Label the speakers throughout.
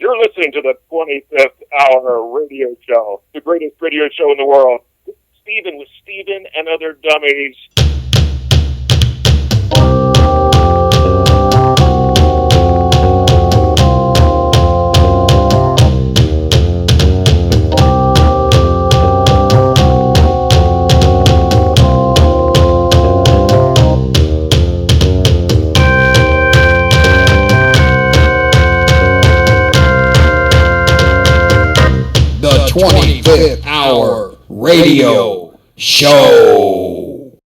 Speaker 1: You're listening to the 25th Hour Radio Show, the greatest radio show in the world. Stephen with Stephen and Other Dummies.
Speaker 2: The 25th Hour Radio Show.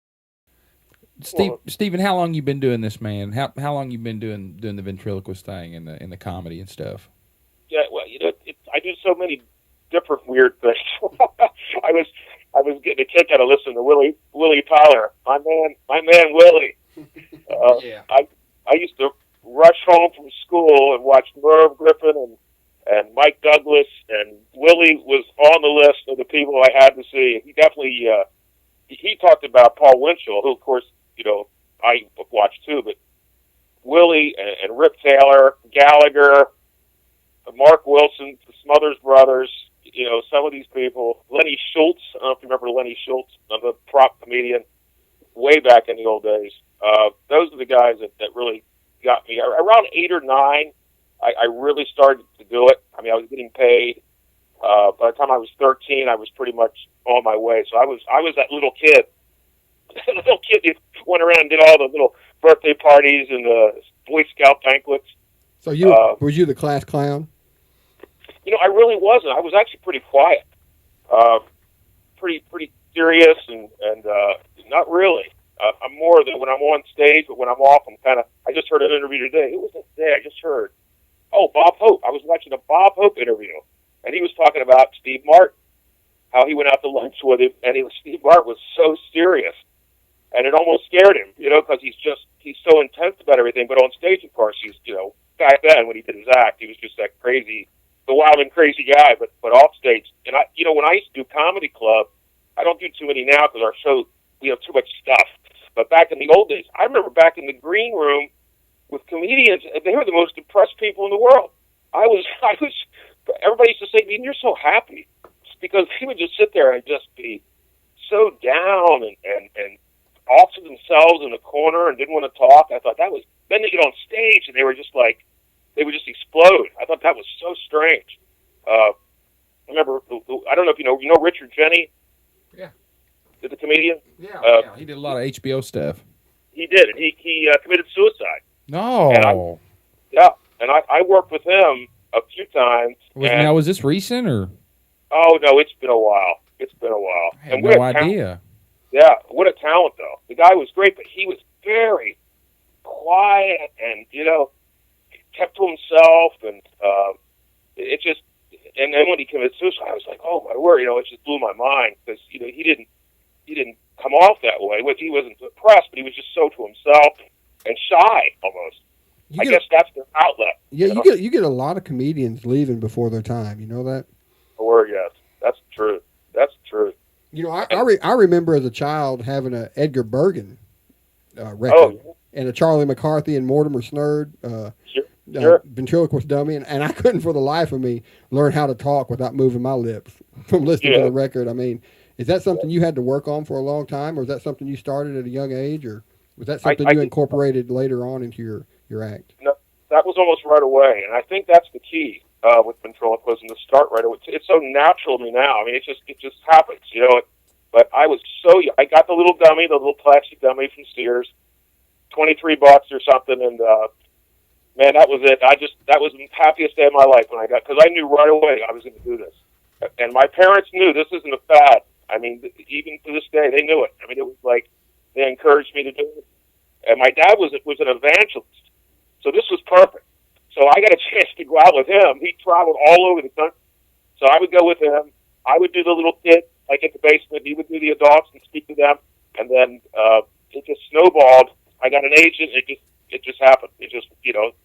Speaker 3: Stephen, how long you been doing this, man? How long you been doing the ventriloquist thing and the comedy and stuff?
Speaker 1: Yeah, well, I do so many different weird things. I was getting a kick out of listening to Willie Tyler, my man Willie.
Speaker 3: Yeah.
Speaker 1: I used to rush home from school and watch Merv Griffin and Mike Douglas, and Willie was on the list of the people I had to see. He definitely he talked about Paul Winchell, who of course I watched too, but Willie and Rip Taylor, Gallagher, Mark Wilson, the Smothers Brothers, some of these people. Lenny Schultz, I don't know if you remember Lenny Schultz, the prop comedian, way back in the old days. Those are the guys that really got me. Around 8 or 9, I really started to do it. I mean, I was getting paid. By the time I was 13, I was pretty much on my way. So I was that little kid. Little kid who went around and did all the little birthday parties and the Boy Scout banquets.
Speaker 4: So were you the class clown?
Speaker 1: I really wasn't. I was actually pretty quiet, pretty serious, and not really. I'm more than when I'm on stage, but when I'm off, I just heard an interview today. Who was it today? I just heard. Oh, Bob Hope. I was watching a Bob Hope interview, and he was talking about Steve Martin, how he went out to lunch with him, and Steve Martin was so serious, and it almost scared him, because he's so intense about everything. But on stage, of course, he's, back then when he did his act, he was just that crazy, the wild and crazy guy. But off stage, and when I used to do comedy club, I don't do too many now because our show, we have too much stuff. But back in the old days, I remember back in the green room with comedians, they were the most depressed people in the world. Everybody used to say, "Man, you're so happy," because he would just sit there and just be so down and off to themselves in the corner and didn't want to talk. I thought that was, then they get on stage and they would just explode. I thought that was so strange. I remember, I don't know if you know Richard Jeni?
Speaker 3: Yeah.
Speaker 1: The comedian?
Speaker 3: Yeah, he did a lot of HBO stuff.
Speaker 1: He did. He committed suicide.
Speaker 3: No.
Speaker 1: And I worked with him a few times.
Speaker 3: Now, was this recent or?
Speaker 1: Oh, no, it's been a while.
Speaker 3: I had no idea.
Speaker 1: Yeah, what a talent, though. The guy was great, but he was very quiet and, kept to himself. And it just, and then when he committed suicide, I was like, oh, my word, it just blew my mind because, he didn't come off that way. He wasn't depressed, but he was just so to himself and shy almost. I guess that's their outlet.
Speaker 4: Yeah, you get a lot of comedians leaving before their time. You know that?
Speaker 1: Or yes, that's true. That's true.
Speaker 4: I remember as a child having a Edgar Bergen record and a Charlie McCarthy and Mortimer Snerd ventriloquist dummy, and I couldn't for the life of me learn how to talk without moving my lips from listening to the record. I mean, is that something you had to work on for a long time, or is that something you started at a young age, or was that something you incorporated later on into your act?
Speaker 1: No, that was almost right away, and I think that's the key with ventriloquism, to start right away. It's so natural to me now. I mean, it just happens, But I was so young. I got the little dummy, the little plastic dummy from Sears, $23 or something, and man, that was it. That was the happiest day of my life when I got, because I knew right away I was going to do this, and my parents knew this isn't a fad. I mean, even to this day, they knew it. I mean, it was like they encouraged me to do it. And my dad was an evangelist, so this was perfect. So I got a chance to go out with him. He traveled all over the country, so I would go with him. I would do the little kids, like at the basement. He would do the adults and speak to them, and then it just snowballed. I got an agent. It just happened. It just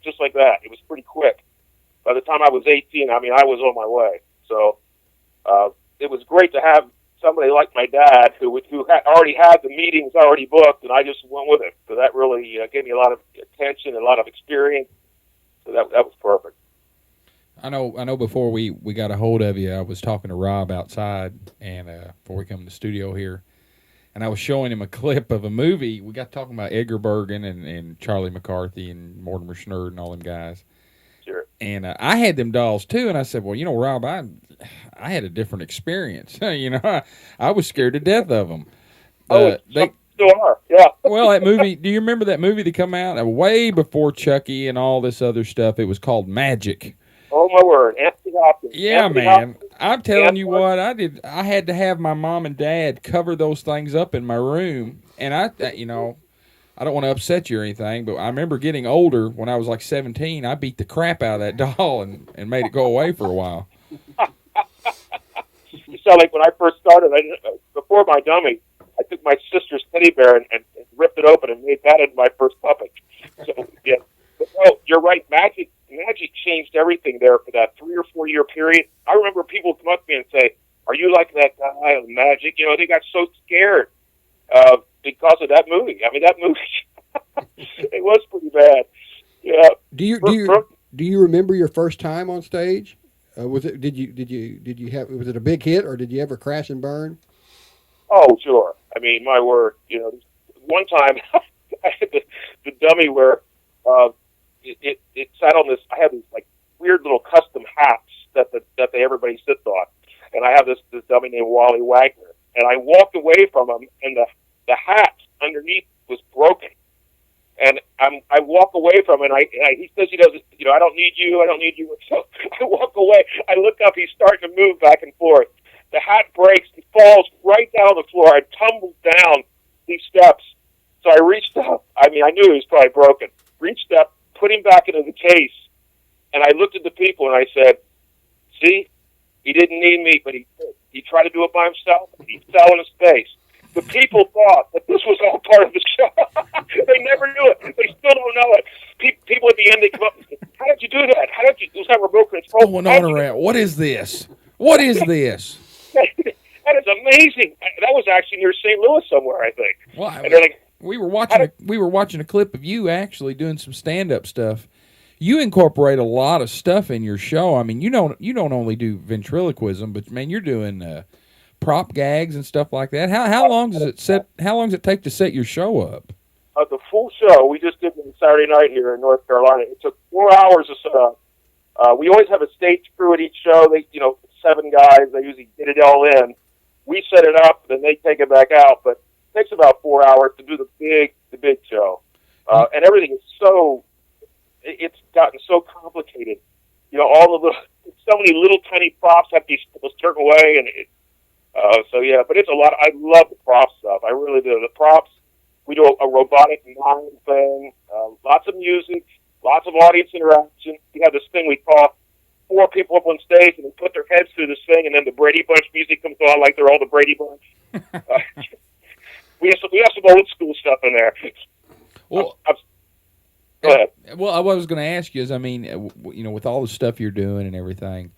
Speaker 1: just like that. It was pretty quick. By the time I was 18, I mean, I was on my way. So it was great to have somebody like my dad who already had the meetings already booked, and I just went with it. So that really gave me a lot of attention, a lot of experience. So that was perfect.
Speaker 3: I know. Before we got a hold of you, I was talking to Rob outside, and before we come to the studio here, and I was showing him a clip of a movie. We got talking about Edgar Bergen and Charlie McCarthy and Mortimer Snerd and all them guys.
Speaker 1: Sure.
Speaker 3: And I had them dolls too, and I said, "Well, Rob, I had a different experience. I was scared to death of them."
Speaker 1: They still are. Yeah.
Speaker 3: Well, that movie. Do you remember that movie that come out way before Chucky and all this other stuff? It was called Magic.
Speaker 1: Oh my word, Anthony Hopkins.
Speaker 3: Yeah,
Speaker 1: Anthony
Speaker 3: man.
Speaker 1: Hopkins.
Speaker 3: I'm telling you what, I did. I had to have my mom and dad cover those things up in my room, and I don't want to upset you or anything, but I remember getting older when I was like 17. I beat the crap out of that doll and made it go away for a while.
Speaker 1: You sound like when I first started. Before my dummy, I took my sister's teddy bear and ripped it open and made that into my first puppet. So yeah, but no, you're right. Magic changed everything there for that 3 or 4 year period. I remember people come up to me and say, "Are you like that guy on Magic?" They got so scared because of that movie. I mean, that movie it was pretty bad. Yeah.
Speaker 4: Do you remember your first time on stage? Was it did you have was it a big hit, or did you ever crash and burn?
Speaker 1: Oh, sure. I mean, my word. One time I had the dummy where it sat on this. I have these like weird little custom hats that everybody sits on, and I have this dummy named Wally Wagner, and I walked away from him, and the hat underneath was broken, and I walk away from him, and he says he doesn't. I don't need you. So I walk away. I look up. He's starting to move back and forth. The hat breaks. He falls right down on the floor. I tumbled down these steps. So I reached up. I mean, I knew he was probably broken. Reached up, put him back into the case, and I looked at the people and I said, "See, he didn't need me, but he tried to do it by himself. He fell in his face." The people thought that this was all part of the show. They never knew it. They still don't know it. People at the end, they come up and say, "How did you do that? How did you? It was that remote control."
Speaker 3: Going on around. What is this? What is this?
Speaker 1: That is amazing. That was actually near St. Louis somewhere, I think.
Speaker 3: Well,
Speaker 1: and they're like,
Speaker 3: we were watching a clip of you actually doing some stand-up stuff. You incorporate a lot of stuff in your show. I mean, you don't only do ventriloquism, but man, you're doing prop gags and stuff like that. How long does it take to set your show up?
Speaker 1: The full show we just did on Saturday night here in North Carolina. It took 4 hours to set up. We always have a stage crew at each show. They 7 guys. They usually get it all in. We set it up, then they take it back out. But it takes about 4 hours to do the big show, and everything is it's gotten so complicated. All the so many little tiny props have to be a certain way, and so yeah. But it's a lot. I love the prop stuff. I really do. The props. We do a robotic mime thing. Lots of music. Lots of audience interaction. We have this thing we call 4 people up on stage, and they put their heads through this thing, and then the Brady Bunch music comes on like they're all the Brady Bunch. We have some old school stuff in there.
Speaker 3: Well,
Speaker 1: go ahead.
Speaker 3: Well, what I was going to ask you is, I mean, with all the stuff you're doing and everything,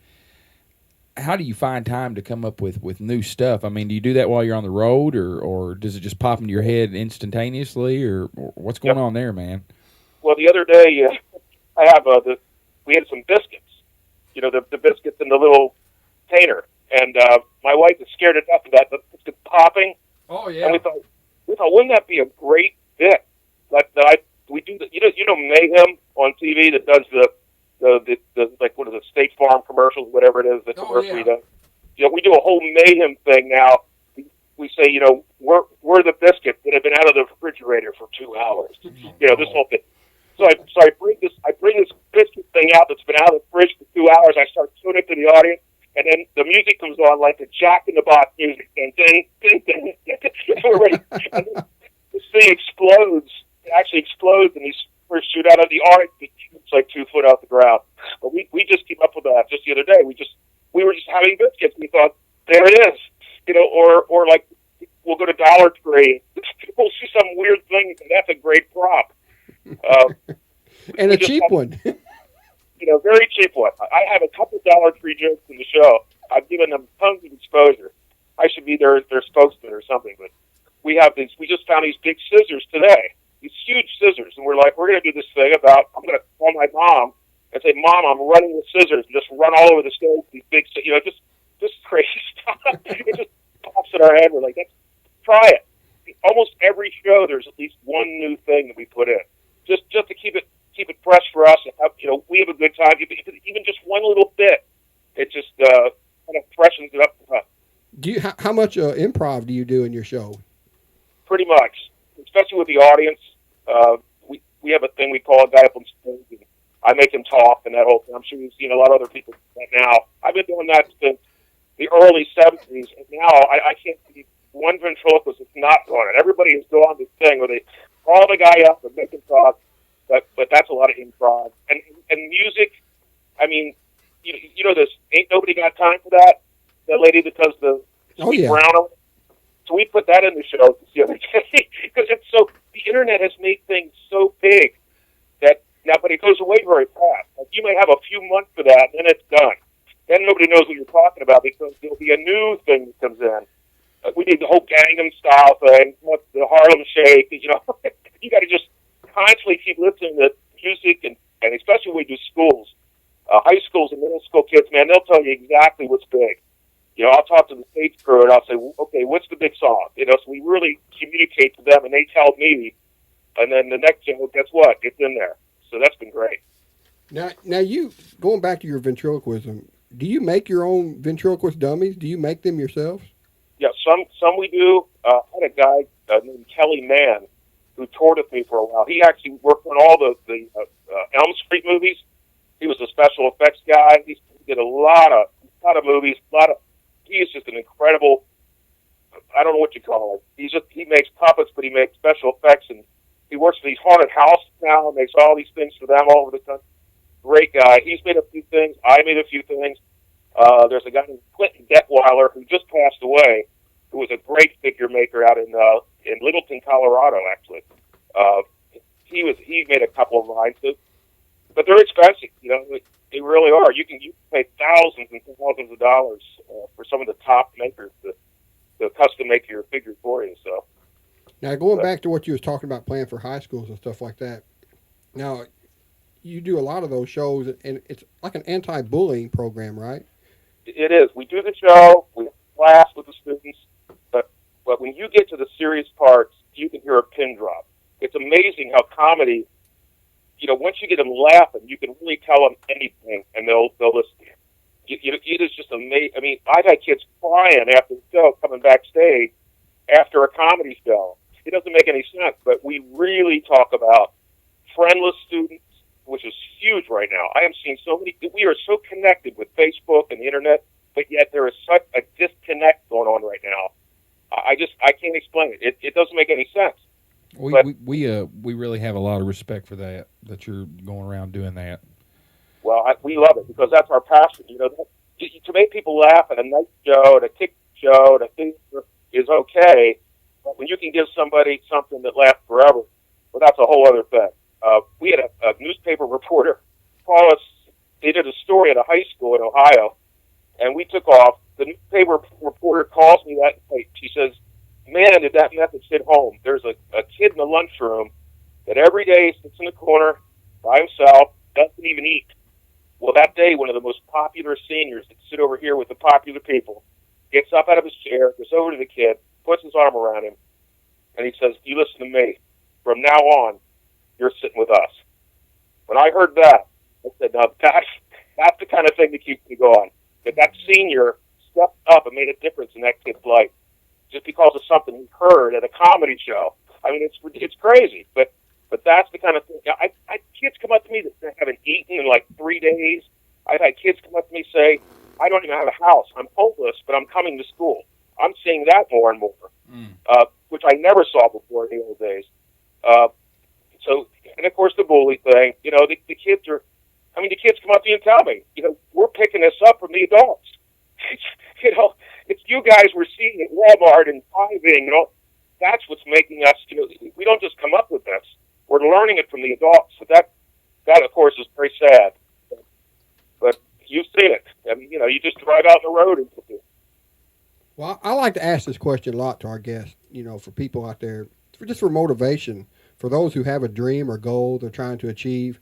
Speaker 3: how do you find time to come up with new stuff? I mean, do you do that while you're on the road, or does it just pop into your head instantaneously, or what's going on there, man?
Speaker 1: Well, the other day, I have we had some biscuits. The biscuits in the little container, and my wife is scared to death of that. The biscuits popping.
Speaker 3: Oh yeah.
Speaker 1: And we thought, wouldn't that be a great bit? We do Mayhem on TV that does the like what is it, State Farm commercials, whatever it is, the commercial he does. We do a whole Mayhem thing now. We say, we're the biscuits that have been out of the refrigerator for 2 hours. This whole thing. So I bring this biscuit thing out that's been out of the fridge for 2 hours. I start showing it to the audience, and then the music comes on like the Jack in the Box music, and ding, ding, ding. We're ready. And then this thing explodes. It actually explodes, and these first shoot out of the audience. It's like 2 foot off the ground. But we just came up with that just the other day. We were just having biscuits. We thought, there it is. Or like we'll go to Dollar Tree. We'll see some weird thing, and that's a great prop.
Speaker 4: And a cheap one.
Speaker 1: Very cheap one. I have a couple Dollar Tree jokes in the show. I've given them tons of exposure. I should be their spokesman or something. But we just found these big scissors today. These huge scissors. And we're going to do this thing about, I'm going to call my mom and say, "Mom, I'm running with scissors," and just run all over the stage. These big, just crazy stuff. It just pops in our head. We're like, try it. Almost every show, there's at least one new thing that we put in, just to keep it fresh for us. And we have a good time. Even just one little bit, it just kind of freshens it up.
Speaker 4: How much improv do you do in your show?
Speaker 1: Pretty much, especially with the audience. We have a thing we call a guy up on stage, and I make him talk, and that whole thing. I'm sure you've seen a lot of other people do that now. I've been doing that since the early 70s, and now I can't see one ventriloquist that's not doing it. Everybody is doing this thing where they call the guy up and make him talk, but that's a lot of improv. And music, I mean, you know this, Ain't Nobody Got Time for That? That lady that does the Sweet Brown. So we put that in the show the other day, because the internet has made things so big that now, but it goes away very fast. Like you may have a few months for that, and then it's done. Then nobody knows what you're talking about because there'll be a new thing that comes in. We did the whole Gangnam Style thing, the Harlem Shake. You got to just constantly keep listening to music, and especially when we do schools, high schools and middle school kids. Man, they'll tell you exactly what's big. I'll talk to the stage crew and I'll say, okay, what's the big song? So we really communicate to them, and they tell me, and then the next show, guess what? It's in there. So that's been great.
Speaker 4: Now you going back to your ventriloquism. Do you make your own ventriloquist dummies? Do you make them yourselves?
Speaker 1: Yeah, some we do. I had a guy named Kelly Mann who toured with me for a while. He actually worked on all the Elm Street movies. He was a special effects guy. He did a lot of movies. He is just an incredible. I don't know what you call him. He makes puppets, but he makes special effects, and he works for these haunted houses now. And makes all these things for them all over the country. Great guy. He's made a few things. I made a few things. There's a guy named Clinton Detweiler who just passed away, who was a great figure maker out in Littleton, Colorado. Actually, he made a couple of mine too, but they're expensive. They really are. You can pay thousands and thousands of dollars for some of the top makers to custom make your figure for you. So
Speaker 4: now going back to what you was talking about playing for high schools and stuff like that. Now you do a lot of those shows, and it's like an anti-bullying program, right?
Speaker 1: It is. We do the show, we have class with the students, but when you get to the serious parts, you can hear a pin drop. It's amazing how comedy, once you get them laughing, you can really tell them anything, and they'll listen. It is just amazing. I mean, I've had kids crying after the show, coming backstage after a comedy show. It doesn't make any sense, but we really talk about friendless students, which is huge right now. I am seeing so many. We are so connected with Facebook and the internet, but yet there is such a disconnect going on right now. I can't explain it. It doesn't make any sense.
Speaker 3: We really have a lot of respect for that you're going around doing that.
Speaker 1: Well, we love it because that's our passion. To make people laugh at a night show, at a kick show, at a thing is okay, but when you can give somebody something that lasts forever, well, that's a whole other thing. We had a newspaper reporter call us. They did a story at a high school in Ohio, and we took off. The newspaper reporter calls me that night. She says, "Man, did that method hit home. There's a kid in the lunchroom that every day sits in the corner by himself, doesn't even eat." Well, that day, one of the most popular seniors that sit over here with the popular people gets up out of his chair, goes over to the kid, puts his arm around him, and he says, "You listen to me. From now on, you're sitting with us." When I heard that, I said, "Now that's the kind of thing that keeps me going." That senior stepped up and made a difference in that kid's life just because of something he heard at a comedy show. I mean, it's crazy, but that's the kind of thing. I kids come up to me that haven't eaten in like 3 days. I've had kids come up to me say, "I don't even have a house. I'm homeless, but I'm coming to school." I'm seeing that more and more, which I never saw before in the old days. So, and of course the bully thing, the kids are, the kids come up to you and tell me, we're picking this up from the adults. It's you guys we're seeing at Walmart and driving, that's what's making us, we don't just come up with this. We're learning it from the adults. So that of course is very sad. But you've seen it. You just drive out on the road and
Speaker 4: Well, I like to ask this question a lot to our guests, for people out there, for motivation, for those who have a dream or goal they're trying to achieve.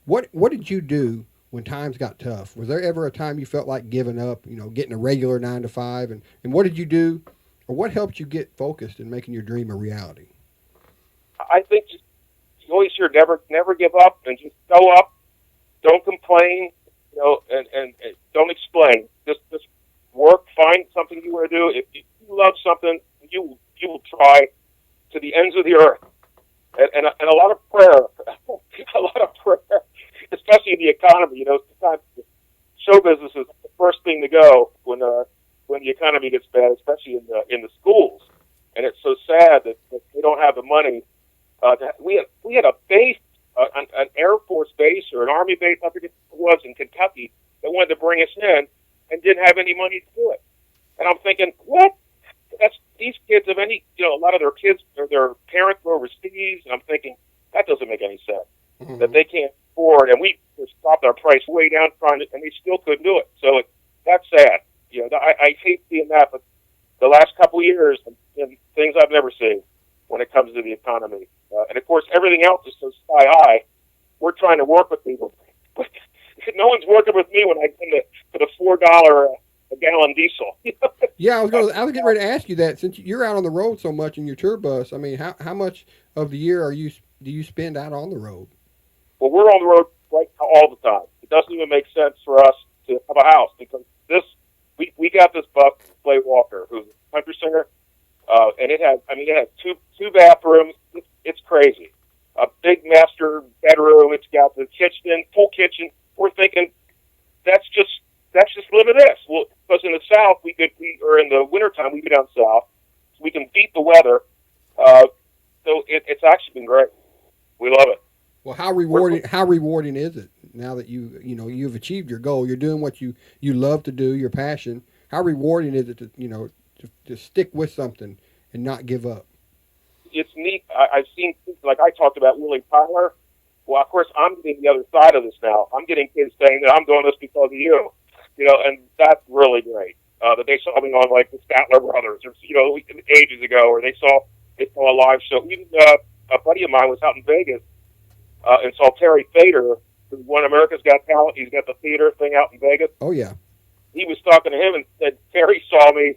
Speaker 4: What did you do when times got tough? Was there ever a time you felt like giving up, getting a regular 9 to 5? And what did you do, or what helped you get focused in making your dream a reality?
Speaker 1: I think you always hear never give up, and just go up. Don't complain, and don't explain. Just work. Find something you want to do. If you love something, you will try to the ends of the earth, and a lot of prayer, a lot of prayer, especially in the economy. Sometimes show business is the first thing to go when the economy gets bad, especially in the schools. And it's so sad that they don't have the money. We had a base, an Air Force base or an Army base, I forget what it was, in Kentucky, that wanted to bring us in and didn't have any money to do it. And I'm thinking, what? These kids have a lot of their kids or their parents were overseas, and I'm thinking, that doesn't make any sense. Mm-hmm. That they can't afford, and we stopped our price way down and they still couldn't do it. So that's sad. I hate seeing that, but the last couple of years, things I've never seen when it comes to the economy. And, of course, everything else is so sky high. We're trying to work with people. But no one's working with me when I come to the $4 a gallon diesel.
Speaker 4: Yeah, I was getting ready to ask you that. Since you're out on the road so much in your tour bus, I mean, how much of the year do you spend out on the road?
Speaker 1: Well, we're on the road right all the time. It doesn't even make sense for us to have a house because we got this buck, Clay Walker, who's a country singer, and it has two bathrooms. It's crazy. A big master bedroom. It's got the kitchen, full kitchen. We're thinking that's just living this. Well, because in the South or in the wintertime we go down south, so we can beat the weather. So it's actually been great. We love it.
Speaker 4: Well, how rewarding is it now that you've achieved your goal? You're doing what you love to do, your passion. How rewarding is it to stick with something and not give up?
Speaker 1: It's neat. I've seen, like I talked about Willie Tyler. Well, of course, I'm getting the other side of this now. I'm getting kids saying that I'm doing this because of you, and that's really great. That they saw me on like the Statler Brothers, or ages ago, or they saw a live show. Even a buddy of mine was out in Vegas and saw Terry Fader, who won America's Got Talent. He's got the theater thing out in Vegas.
Speaker 4: Oh yeah.
Speaker 1: He was talking to him and said Terry saw me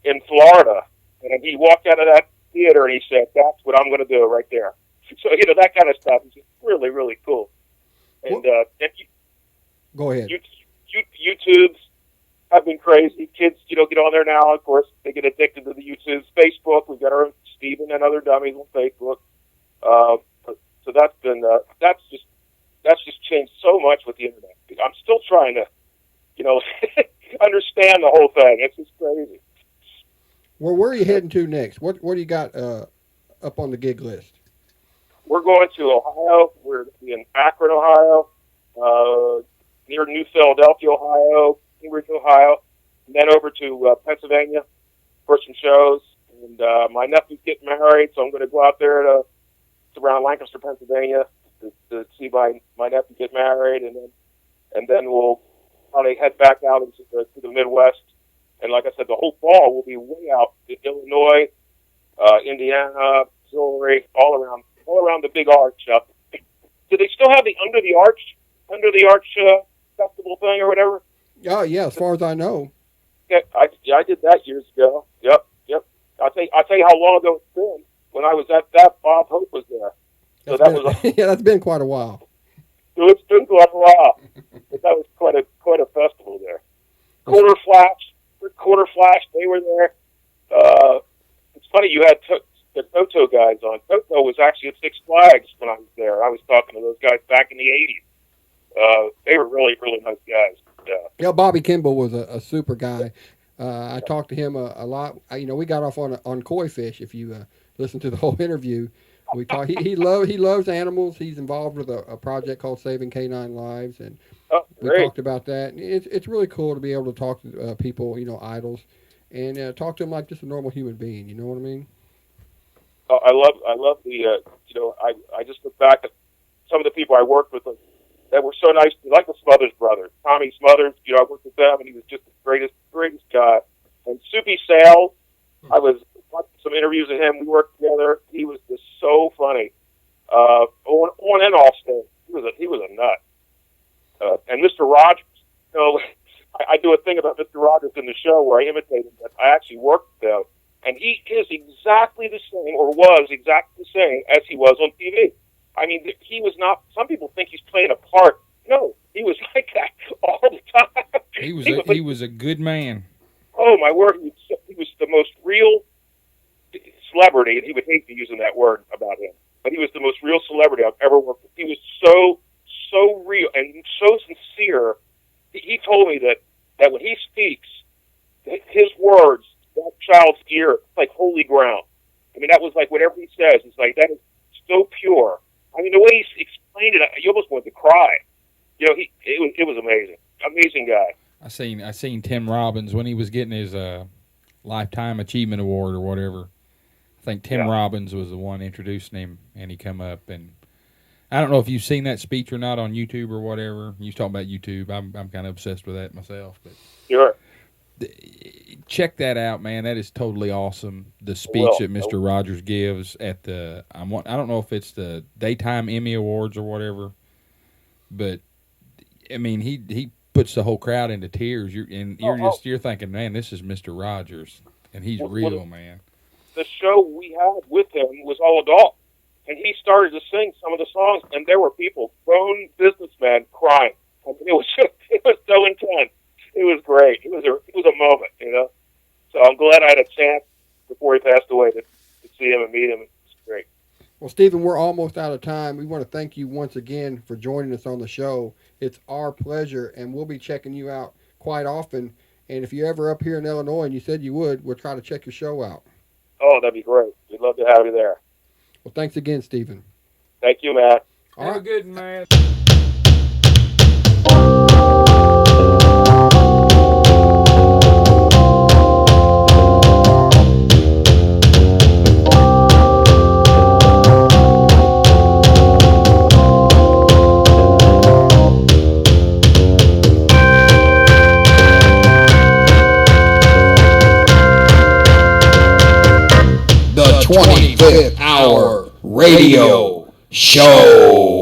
Speaker 1: in Florida, and he walked out of that theater and he said, "That's what I'm going to do right there." So that kind of stuff is just really, really cool. And
Speaker 4: go ahead.
Speaker 1: YouTubes have been crazy. Kids, get on there now. Of course, they get addicted to the YouTubes. Facebook, we've got our own Stephen and Other Dummies on Facebook. So that's been that's just changed so much with the internet. I'm still trying to, understand the whole thing. It's just crazy.
Speaker 4: Well, where are you heading to next? What do you got up on the gig list?
Speaker 1: We're going to Ohio. We're in Akron, Ohio, near New Philadelphia, Ohio, Cambridge, Ohio, and then over to Pennsylvania for some shows. And my nephew's getting married, so I'm going to go out there to around Lancaster, Pennsylvania, to see my nephew get married, and then we'll probably head back out into the Midwest. And like I said, the whole fall will be way out in Illinois, Indiana, Missouri, all around the big arch up. Do they still have the Under the Arch festival thing or whatever?
Speaker 4: Oh yeah, as far as I know.
Speaker 1: Yeah, I did that years ago. Yep. I'll tell you how long ago it's been. When I was at that, Bob Hope was there. So
Speaker 4: that's been quite a while.
Speaker 1: So it's been quite a while. But that was quite a festival there. Quarter Flash, they were there. It's funny you had the Toto guys on. Toto was actually at Six Flags when I was there. I was talking to those guys back in the 80s. They were really, really nice guys.
Speaker 4: Yeah, Bobby Kimball was a super guy. I talked to him a lot. We got off on koi fish. If you listen to the whole interview, we talked. He loves animals. He's involved with a project called Saving Canine Lives, and we talked about that. It's really cool to be able to talk to people, idols, and talk to them like just a normal human being. You know what I mean?
Speaker 1: I love the I just look back at some of the people I worked with that were so nice, like the Smothers brothers. Tommy Smothers, I worked with them, and he was just the greatest guy. And Soupy Sales, I was watching some interviews of him. We worked together. He was just so funny. On and off stage, he was a nut. And Mr. Rogers, you know, I do a thing about Mr. Rogers in the show where I imitate him, but I actually worked with him, and he is exactly the same, or was exactly the same as he was on TV. I mean, he was not. Some people think he's playing a part. No, he was like that all the time.
Speaker 3: He was a good man.
Speaker 1: Oh my word, he was the most real celebrity, and he would hate me using that word about him, but he was the most real celebrity I've ever worked with. He was so real and so sincere. He told me that when he speaks, his words, that child's ear, it's like holy ground. I mean, that was like whatever he says, it's like, that is so pure. I mean, the way he explained it, you almost wanted to cry. You know, it was amazing. Amazing guy.
Speaker 3: I seen Tim Robbins when he was getting his Lifetime Achievement Award or whatever. I think Tim Robbins was the one introducing him, and he come up, and I don't know if you've seen that speech or not on YouTube or whatever. You was talking about YouTube. I'm kind of obsessed with that myself. But
Speaker 1: sure.
Speaker 3: Check that out, man. That is totally awesome. The speech that Mr. Rogers gives at the I don't know if it's the Daytime Emmy Awards or whatever, but I mean he puts the whole crowd into tears. You're thinking, man, this is Mr. Rogers, and he's real, man.
Speaker 1: The show we had with him was all adult, and he started to sing some of the songs, and there were people, grown businessmen, crying. I mean, it was so intense. It was great. It was a moment, you know. So I'm glad I had a chance before he passed away to see him and meet him. It's great.
Speaker 4: Well, Stephen, we're almost out of time. We want to thank you once again for joining us on the show. It's our pleasure, and we'll be checking you out quite often. And if you're ever up here in Illinois, and you said you would, we'll try to check your show out.
Speaker 1: Oh, that'd be great. We'd love to have you there.
Speaker 4: Well, thanks again, Stephen.
Speaker 1: Thank you, Matt.
Speaker 3: Have a good man.
Speaker 2: The 25th Hour Radio Show.